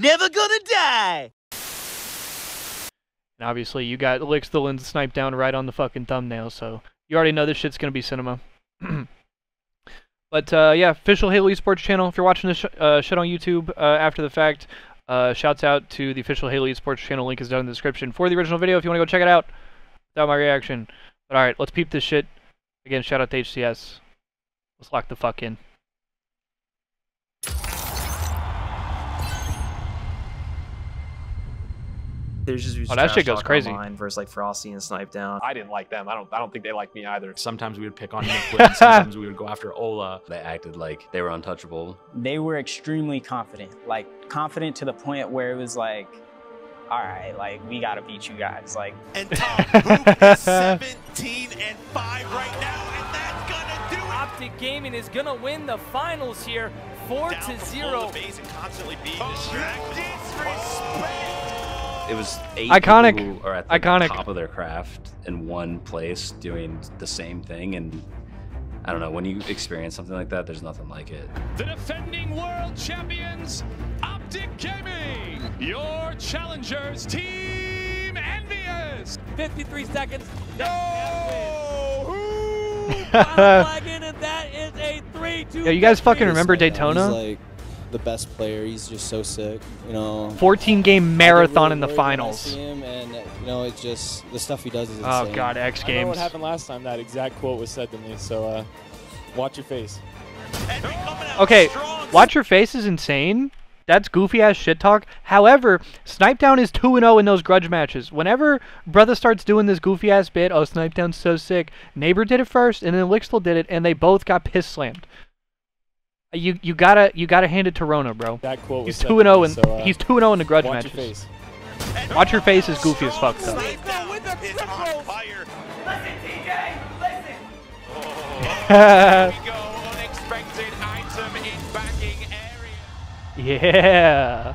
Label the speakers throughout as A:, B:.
A: never gonna die.
B: And obviously, you got Lixthal and Snipe Down right on the fucking thumbnail, so you already know this shit's gonna be cinema. But yeah, official Halo Esports channel. If you're watching this shit on YouTube after the fact, shouts out to the official Halo Esports channel. Link is down in the description for the original video if you want to go check it out without my reaction. But alright, let's peep this shit. Again, shout out to HCS. Let's lock the fuck in.
C: There's just
B: that shit goes crazy.
C: Versus like Frosty and Snipe Down.
D: I didn't like them. I don't think they like me either. Sometimes we would pick on Nick, sometimes we would go after Ola.
E: They acted like they were untouchable.
F: They were extremely confident, like confident to the point where it was like, all right, like we gotta beat you guys, like.
A: And Tom Boop is 17-5 right now, and that's gonna do it.
G: Optic Gaming is gonna win the finals here, 4-0.
A: Constantly being distracted. Disrespect.
E: It was 8
B: iconic.
E: people who are at the top of their craft in one place doing the same thing, and I don't know, when you experience something like that, there's nothing like it.
H: The defending world champions, Optic Gaming, your challengers, Team Envious.
G: 53 seconds.
H: No!
G: And that is a 3-2.
B: Yeah, you guys fucking remember Daytona?
I: He's like the best player. He's just so sick, you know.
B: 14-game marathon in the finals.
I: I see him, and you know, it's just the stuff he does is insane.
B: Oh god, X
J: I
B: Games.
J: know what happened last time. That exact quote was said to me. So, watch your face.
B: Okay, watch your face is insane. That's goofy ass shit talk. However, Snipe Down is 2-0 in those grudge matches. Whenever brother starts doing this goofy ass bit, oh Snipe Down's so sick. Neighbor did it first, and then Lixthal did it, and they both got piss slammed. You gotta hand it to Rona, bro.
J: That quote
B: he's 2-0 and so, he's 2-0 in the grudge matches.
J: Your face.
B: Watch your face is goofy as fuck though.
A: Snipe Down is on fire.
G: Listen, TJ, listen.
A: Here we go. Unexpected item in backing area.
B: Yeah.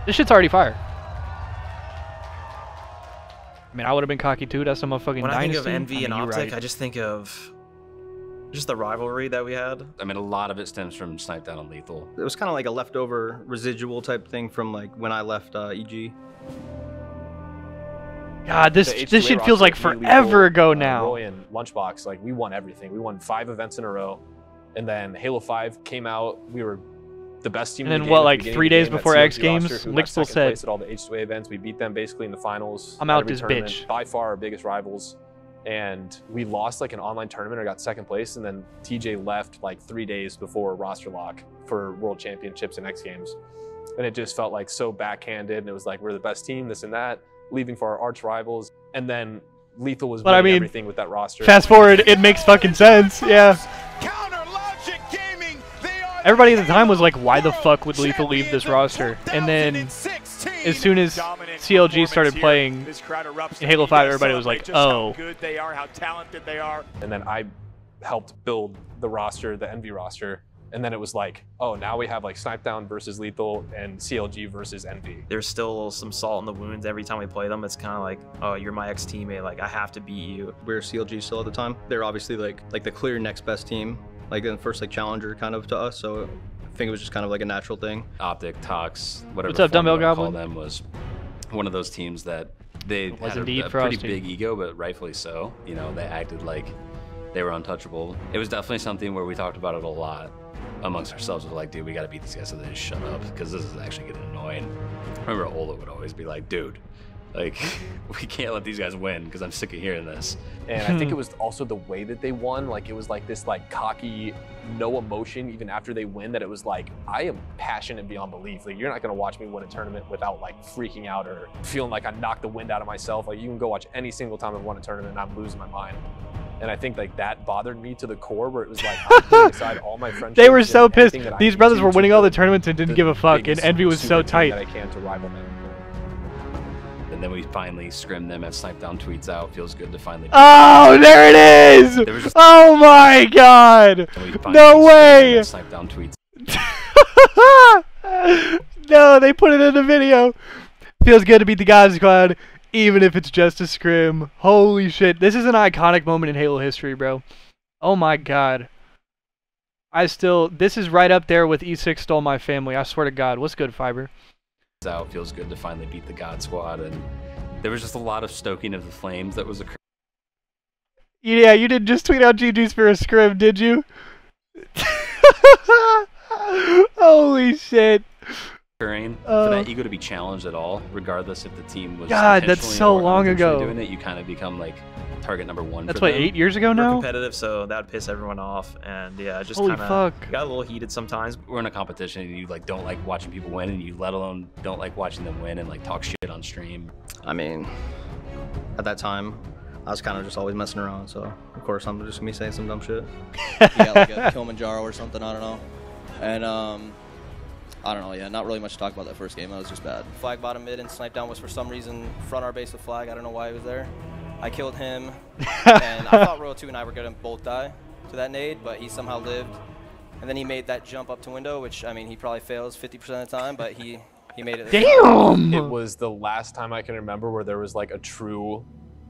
B: This shit's already fire. I mean, I would have been cocky too. That's some motherfucking
C: When
B: dynasty.
C: I think of Envy and Optic,
B: right.
C: I just think of just the rivalry that we had.
E: I mean, a lot of it stems from Snipe Down and Lethal.
K: It was kind of like a leftover residual type thing from like when I left EG.
B: God, this shit feels like forever ago now.
D: Roy and Lunchbox, like we won everything. We won 5 events in a row, and then Halo 5 came out. We were the best team.
B: And
D: in
B: then
D: the
B: what,
D: game
B: like 3 days before X Games, Lixthal said,
D: at all the H2A events. We beat them basically in the finals.
B: I'm out this bitch.
D: By far our biggest rivals. And we lost like an online tournament or got 2nd place, and then TJ left like 3 days before roster lock for World Championships and X Games. And it just felt like so backhanded, and it was like, we're the best team, this and that, leaving for our arch rivals. And then Lethal was winning everything with that roster.
B: Fast forward, it makes fucking sense, yeah. Everybody at the time was like, why the fuck would Lethal leave this roster? And then, as soon as CLG started playing in Halo 5, everybody was like, oh.
D: And then I helped build the roster, the Envy roster. And then it was like, oh, now we have like Snipe Down versus Lethal and CLG versus Envy.
C: There's still some salt in the wounds every time we play them. It's kind of like, oh, you're my ex-teammate. Like, I have to beat you.
K: We were CLG still at the time. They're obviously like the clear next best team. Like in the first like challenger kind of to us, so I think it was just kind of like a natural thing.
E: Optic, Tox, whatever.
B: What's up, Dumbbell Goblin?
E: Call them was one of those teams that they had a pretty big ego, but rightfully so. You know, they acted like they were untouchable. It was definitely something where we talked about it a lot amongst ourselves. Of like, dude, we got to beat these guys so they just shut up because this is actually getting annoying. I remember Ola would always be like, dude, like, we can't let these guys win because I'm sick of hearing this.
D: And I think it was also the way that they won. Like, it was like this like cocky, no emotion even after they win, that it was like, I am passionate beyond belief. Like, you're not going to watch me win a tournament without like freaking out or feeling like I knocked the wind out of myself. Like, you can go watch any single time I've won a tournament and I'm losing my mind. And I think like that bothered me to the core, where it was like, I'm putting aside all my friendships.
B: They were so pissed. These brothers were winning all the tournaments and didn't give a fuck, and Envy was so tight.
D: That I can to rival them.
E: And then we finally scrimmed them, and Snipe Down tweets out, feels good to finally.
B: Oh, there it is! Oh my god! No way!
E: Snipe Down tweets.
B: No, they put it in the video. Feels good to beat the God Squad, even if it's just a scrim. Holy shit. This is an iconic moment in Halo history, bro. Oh my god. This is right up there with E6 Stole My Family. I swear to God. What's good, Fiber?
E: maxed out. Feels good to finally beat the God Squad. And there was just a lot of stoking of the flames that was occurring.
B: Yeah, you didn't just tweet out GG's for a scrim, did you? Holy shit.
E: For that ego to be challenged at all, regardless if the team was
B: God, that's so long ago.
E: Doing it, you kind of become like target number one.
B: That's
E: for
B: what,
E: them.
B: 8 years ago
C: We're
B: now?
C: competitive, so that would piss everyone off, and yeah, just
B: Holy
C: kind of
B: fuck.
C: got a little heated sometimes.
E: We're in a competition, and you like don't like watching people win, and you let alone don't like watching them win and like talk shit on stream.
K: I mean, at that time, I was kind of just always messing around, so of course I'm just gonna be saying some dumb shit.
I: Yeah, like a Kilimanjaro or something, I don't know. And I don't know, yeah, not really much to talk about that first game. That was just bad. Flag bottom mid and snipe down was for some reason front our base with flag. I don't know why he was there. I killed him, and I thought Royal 2 and I were going to both die to that nade, but he somehow lived. And then he made that jump up to window, which, I mean, he probably fails 50% of the time, but he made it.
B: Damn!
D: It was the last time I can remember where there was like a true,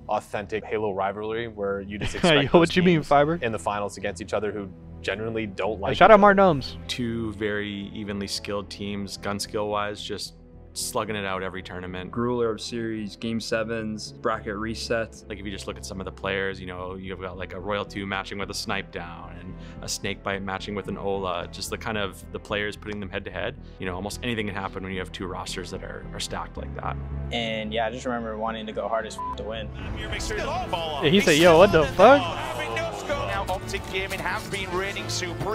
D: authentic Halo rivalry where you just expect
B: what you mean, Fiber?
D: in the finals against each other who genuinely don't like
B: Shout out Martin Ohms.
L: Two very evenly skilled teams, gun skill wise, just slugging it out every tournament.
M: Grueler series, game 7s, bracket resets.
L: Like if you just look at some of the players, you know, you've got like a Royal 2 matching with a Snipe Down and a Snakebite matching with an Ola. Just the kind of the players putting them head to head. You know, almost anything can happen when you have two rosters that are stacked like that.
F: And yeah, I just remember wanting to go hard as to win.
B: Yeah, he said, yo, what the fuck?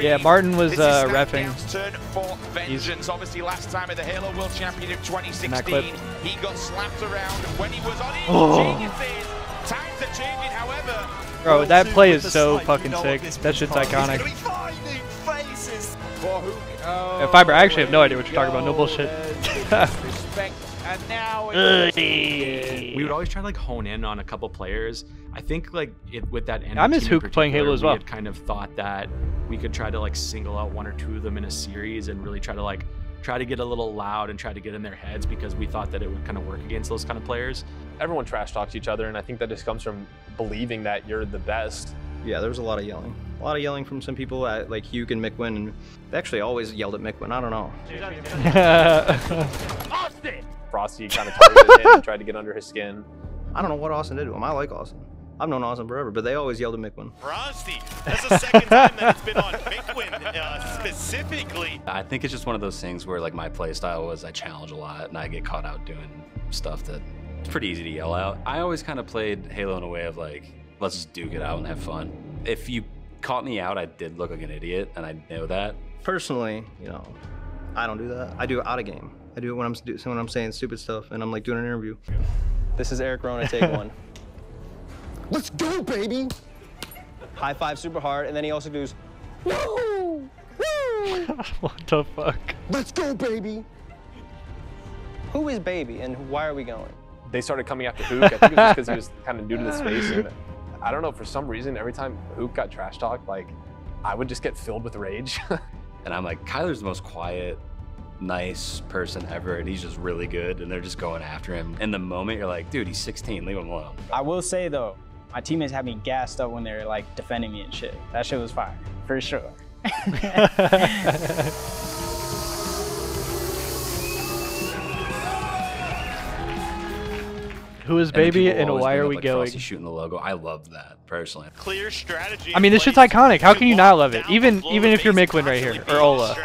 B: Yeah, Martin was reffing.
N: Vengeance. Obviously, last time at the Halo World Championship 2016, he got slapped around when he was on Geniuses. Times are changing, however.
B: Bro, that play is so fucking sick. That shit's iconic. Yeah, Fiber, I actually have no idea what you're talking about. No bullshit.
N: And now
L: we would always try to like hone in on a couple players. I think like with that enemy
B: I miss
L: team in
B: Hook playing Halo as well.
L: We had kind of thought that we could try to like single out one or two of them in a series and really try to get a little loud and try to get in their heads because we thought that it would kind of work against those kind of players.
D: Everyone trash talks each other, and I think that just comes from believing that you're the best.
K: Yeah, there was a lot of yelling. A lot of yelling from some people at like Hugh and Mickwin, and they actually always yelled at Mickwin. I don't know.
D: Frosty kind of targeted him and tried to get under his skin.
K: I don't know what Austin did to him. I like Austin. I've known Austin forever, but they always yelled at Mickwin.
A: Frosty, that's the second time that it's been on Mickwin specifically.
E: I think it's just one of those things where like my play style was I challenge a lot and I get caught out doing stuff that it's pretty easy to yell out. I always kind of played Halo in a way of like, let's just duke it out and have fun. If you caught me out, I did look like an idiot, and I know that.
K: Personally, you know, I don't do that. I do it out of game. I do it when I'm saying stupid stuff and I'm like doing an interview.
I: This is Eric Rona, take one.
O: Let's go, baby!
I: High five super hard, and then he also goes, woo! Woo!
B: What the fuck?
O: Let's go, baby!
I: Who is baby and why are we going?
D: They started coming after Hook. I think it was just because he was kind of new to the space. And I don't know, for some reason, every time Hook got trash talked, like, I would just get filled with rage.
E: And I'm like, Kyler's the most quiet, nice person ever, and he's just really good, and they're just going after him. In the moment, you're like, dude, he's 16, leave him alone.
F: I will say, though, my teammates had me gassed up when they were, like, defending me and shit. That shit was fire, for sure.
B: Who is baby and why are we
E: like
B: going?
E: Frosty shooting the logo. I love that personally.
A: Clear strategy.
B: I mean, this shit's iconic. How can you not love it? Even if you're Mickwin right here or Ola.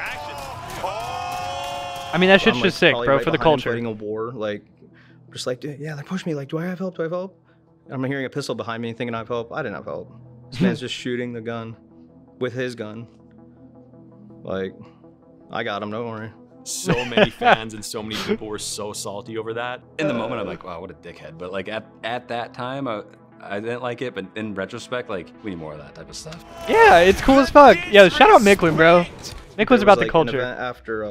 B: I mean, that shit's just sick, bro, for the culture.
K: Fighting a war, like, just like, yeah, they push me. Like, do I have help? Do I have help? I'm hearing a pistol behind me, thinking I have help. I didn't have help. This man's just shooting the gun with his gun. Like, I got him. Don't worry.
L: So many fans and so many people were so salty over that.
E: In the moment, I'm like, wow, what a dickhead. But like at that time, I didn't like it. But in retrospect, like, we need more of that type of stuff.
B: Yeah, it's cool as fuck. Yo, shout out Mickwin, bro. Mickwin's about the culture.
K: After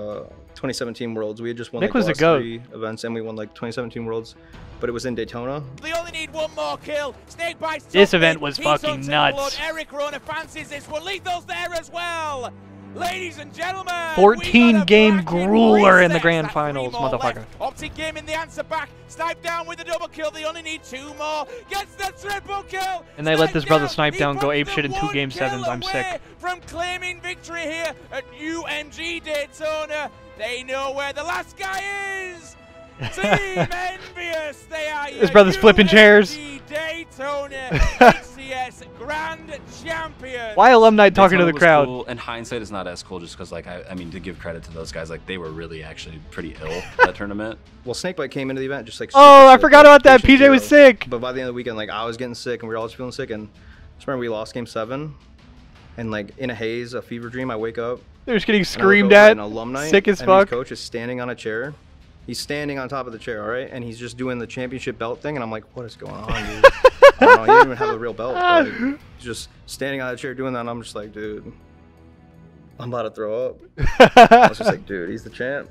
K: 2017 Worlds, we had just won
B: Mick
K: like
B: was
K: the last
B: a goat.
K: 3 events, and we won like 2017 Worlds, but it was in Daytona.
G: They only need one more kill. Snakebite's
B: This event was fucking nuts.
G: Eric Rona fancies this one. Lethal's there as well. Ladies and gentlemen,
B: 14-game grueler in the grand finals, motherfucker.
G: Optic Game in the answer back. Snipe down with the double kill. They only need 2 more. Gets the triple kill.
B: And they let this brother Snipe Down go apeshit in 2 game 7s. I'm sick.
G: From claiming victory here at UMG Daytona. They know where the last guy is. Team Envious, they are
B: His brother's flipping chairs.
G: Daytona ACS Grand Champions.
B: Why alumni talking to the crowd?
E: Cool. And hindsight is not as cool just because, like, I mean, to give credit to those guys, like, they were really actually pretty ill that tournament.
K: Well, Snakebite came into the event just like.
B: Oh, I forgot about that. PJ was sick.
K: But by the end of the weekend, like, I was getting sick and we were all just feeling sick. And I just remember we lost game 7. And, like, in a haze, a fever dream, I wake up.
B: They're just getting screamed at.
K: An alumni,
B: sick as
K: and
B: fuck.
K: His coach is standing on a chair. He's standing on top of the chair, all right? And he's just doing the championship belt thing. And I'm like, what is going on, dude? I don't know. He didn't even have a real belt. Like, he's just standing on a chair doing that. And I'm just like, dude, I'm about to throw up. I was just like, dude, he's the champ.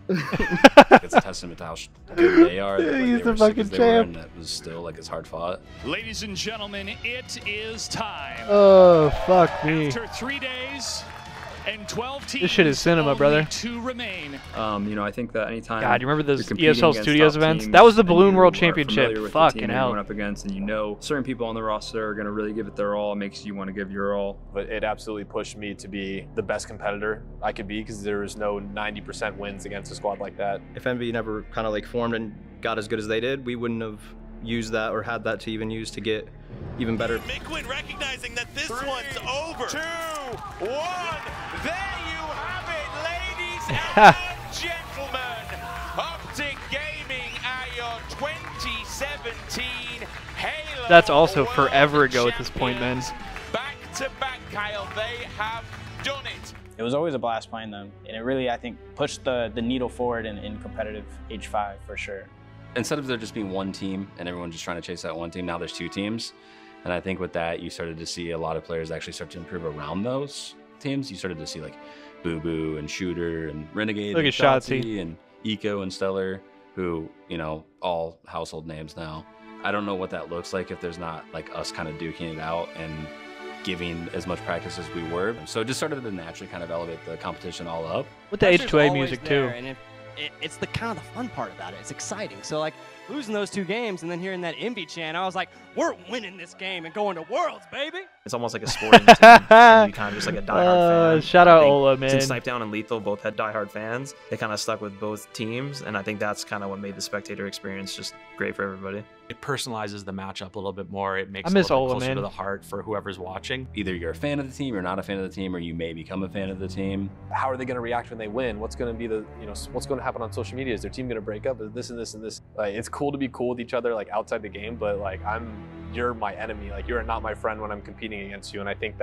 E: It's a testament to how good they are. That, like,
B: He's the fucking champ.
E: And that was still, like, it's hard fought.
H: Ladies and gentlemen, it is time.
B: Oh, fuck me.
H: After 3 days and 12 teams,
B: This shit is cinema, brother.
H: 2 remain.
M: You know, I think that anytime.
B: God, you remember those
M: you're competing
B: ESL
M: against
B: Studios
M: top
B: events?
M: teams
B: That was the
M: and
B: Balloon
M: you
B: World
M: are
B: Championship.
M: familiar with the
B: Fucking
M: team that
B: hell.
M: you're going up against, and you know certain people on the roster are going to really give it their all. It makes you want to give your all.
D: But it absolutely pushed me to be the best competitor I could be because there was no 90% wins against a squad like that.
K: If Envy never kind of like formed and got as good as they did, we wouldn't have used that or had that to even use to get even better.
A: McQuinn recognizing that this
N: 3,
A: one's over.
N: 2, 1. There you have it, ladies and gentlemen. Optic Gaming are your 2017 Halo.
B: That's also
N: World
B: forever ago at this point, man.
N: Back to back, Kyle. They have done it.
F: It was always a blast playing them, and it really, I think, pushed the needle forward in competitive H5 for sure.
E: Instead of there just being one team and everyone just trying to chase that one team, now there's 2 teams. And I think with that, you started to see a lot of players actually start to improve around those teams. You started to see like Boo Boo and Shooter and Renegade
B: Look
E: and
B: at Shotzi
E: and Eco and Stellar, who, you know, all household names now. I don't know what that looks like if there's not like us kind of duking it out and giving as much practice as we were. So it just started to naturally kind of elevate the competition all up.
B: With the H2A music too.
P: And it's the kind of the fun part about it. It's exciting. So like losing those 2 games and then hearing that Envy chant, I was like, we're winning this game and going to Worlds, baby.
C: It's almost like a sporting team. And you kind of just like a diehard fan.
B: Shout out Ola, man.
C: Since Snipedown and Lethal both had diehard fans, they kind of stuck with both teams, and I think that's kind of what made the spectator experience just great for everybody.
L: It personalizes the matchup a little bit more. It makes
B: I
L: it
B: miss
L: a little
B: Ola,
L: bit closer
B: man.
L: to the heart for whoever's watching.
E: Either you're a fan of the team, you're not a fan of the team, or you may become a fan of the team.
D: How are they going to react when they win? What's going to be the, what's going to happen on social media? Is their team going to break up? Is this and this and this? Like, it's cool to be cool with each other, like outside the game, but like you're my enemy. Like you're not my friend when I'm competing against you. And I think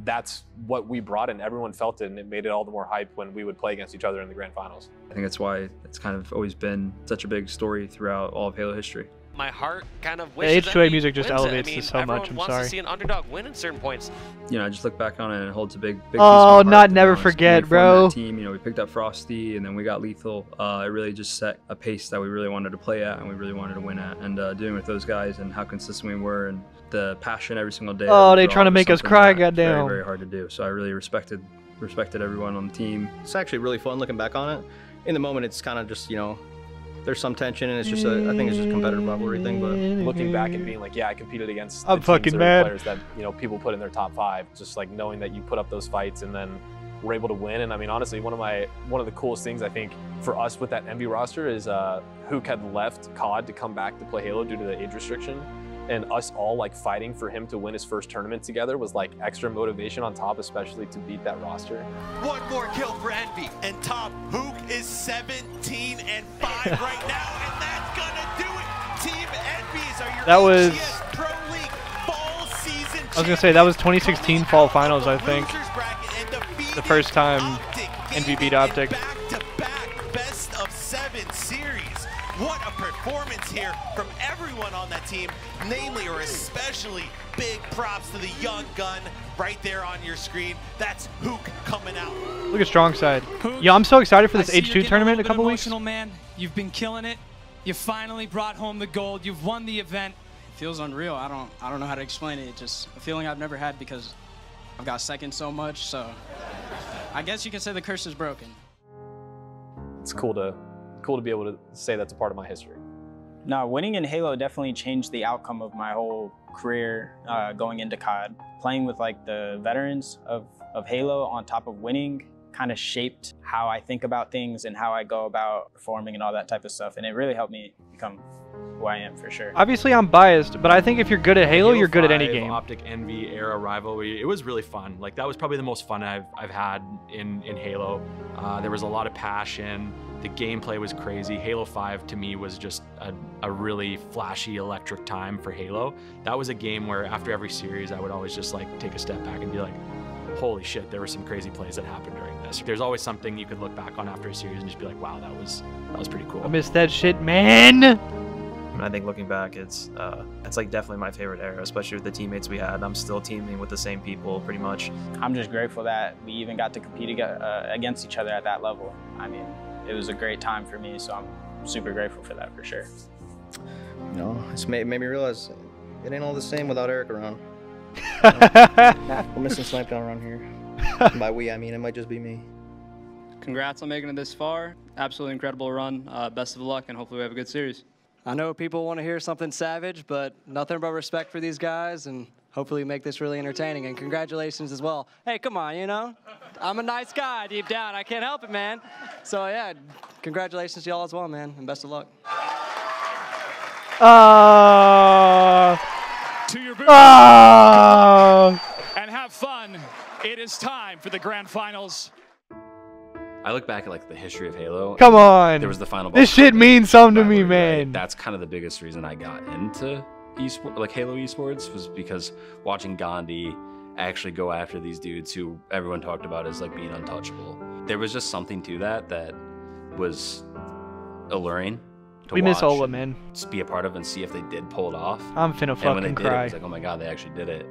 D: that's what we brought, and everyone felt it, and it made it all the more hype when we would play against each other in the grand finals.
M: I think that's why it's kind of always been such a big story throughout all of Halo history.
Q: My heart kind of
B: The
Q: wishes
B: H2A
Q: that
B: music just
Q: wins it.
B: elevates
Q: I mean,
B: this so much.
Q: everyone
B: I'm
Q: wants
B: sorry.
Q: to see an underdog win at certain points.
M: You know, I just look back on it and it holds a big piece of
B: Oh,
M: my heart,
B: not
M: to be
B: never
M: honest. When
B: forget,
M: we formed
B: bro.
M: that team, you know, we picked up Frosty and then we got Lethal. It really just set a pace that we really wanted to play at and we really wanted to win at. And doing with those guys and how consistent we were and the passion every single day.
B: Oh,
M: that we
B: they
M: brought
B: trying to
M: was
B: make us
M: something
B: cry,
M: that
B: goddamn.
M: Very, very hard to do. So I really respected everyone on the team.
K: It's actually really fun looking back on it. In the moment, it's kind of just, there's some tension and it's just I think it's just a competitive rivalry thing, but
D: looking back and being like, yeah, I competed against
B: I'm
D: the
B: fucking
D: teams or
B: mad.
D: players that people put in their top 5, just like knowing that you put up those fights and then we're able to win. And I mean, honestly, one of the coolest things I think for us with that MB roster is Hook had left COD to come back to play Halo due to the age restriction. And us all like fighting for him to win his first tournament together was like extra motivation on top, especially to beat that roster.
A: One more kill for Envy, and top Hook is 17-5 right now, and that's gonna do it. Team Envies are your
B: That was-
A: AGS Pro League fall season.
B: I was gonna say that was 2016 fall finals, I think.
A: Losers bracket and defeated
B: The first time
A: Optic
B: Envy beat
A: Gaming in
B: Optic.
A: back-to-back best of 7 series. What a performance here from everyone on that team, namely or especially big props to the young gun right there on your screen. That's Hook coming out.
B: Look at Strong Side. Yo, I'm so excited for this
R: I see you're
B: H2
R: getting
B: tournament in a
R: little bit
B: couple weeks.
R: emotional, man. You've been killing it. You finally brought home the gold. You've won the event. It feels unreal. I don't know how to explain it. It's just a feeling I've never had because I've got second so much. So I guess you can say the curse is broken.
D: It's cool to be able to say that's a part of my history.
F: No, winning in Halo definitely changed the outcome of my whole career going into COD. Playing with like the veterans of Halo on top of winning kind of shaped how I think about things and how I go about performing and all that type of stuff. And it really helped me become who I am, for sure.
B: Obviously, I'm biased, but I think if you're good at Halo, you're good at any game.
L: Optic Envy era rivalry, it was really fun. Like, that was probably the most fun I've had in Halo. There was a lot of passion. The gameplay was crazy. Halo 5 to me was just a really flashy, electric time for Halo. That was a game where after every series, I would always just like take a step back and be like, holy shit, there were some crazy plays that happened during this. There's always something you could look back on after a series and just be like, wow, that was pretty cool.
B: I miss that shit, man.
C: And I think looking back, it's like definitely my favorite era, especially with the teammates we had. I'm still teaming with the same people pretty much.
F: I'm just grateful that we even got to compete against each other at that level. I mean, it was a great time for me, so I'm super grateful for that, for sure.
K: You know, it's made me realize it ain't all the same without Eric around. We're missing Snipedown around here. And by we, I mean it might just be me.
M: Congrats on making it this far. Absolutely incredible run. Best of luck, and hopefully we have a good series.
P: I know people want to hear something savage, but nothing but respect for these guys, and hopefully make this really entertaining. And congratulations as well. Hey, come on, you know? I'm a nice guy deep down. I can't help it, man. So, yeah, congratulations to y'all as well, man, and best of luck.
H: To your booth. And have fun. It is time for the grand finals.
E: I look back at like the history of Halo.
B: Come on.
E: There was the final.
B: This shit means something to me, man.
E: Right? That's kind of the biggest reason I got into esports, like Halo esports, was because watching Gandhi actually go after these dudes who everyone talked about as like being untouchable. There was just something to that was alluring.
B: We miss Ola, man.
E: Just be a part of and see if they did pull it off.
B: I'm finna fucking
E: and when they did,
B: cry.
E: it was like, oh my god, they actually did it.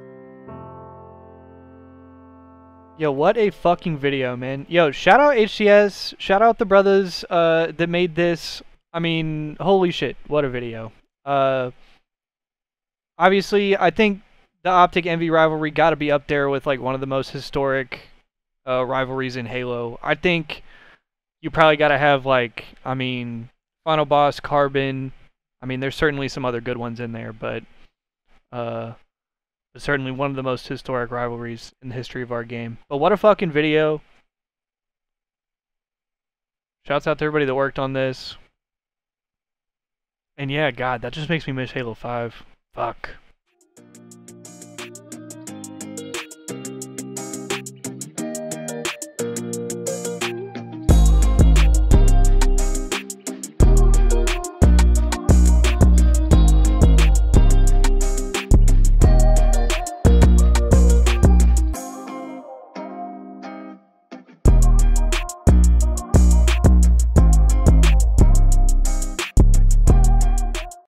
B: Yo, what a fucking video, man. Yo, shout out HCS, shout out the brothers that made this. I mean, holy shit, what a video. Obviously, I think the Optic Envy rivalry got to be up there with like one of the most historic rivalries in Halo. I think you probably got to have like, I mean, Final Boss, Carbon. I mean, there's certainly some other good ones in there, but certainly one of the most historic rivalries in the history of our game. But what a fucking video. Shouts out to everybody that worked on this. And yeah, God, that just makes me miss Halo 5. Fuck.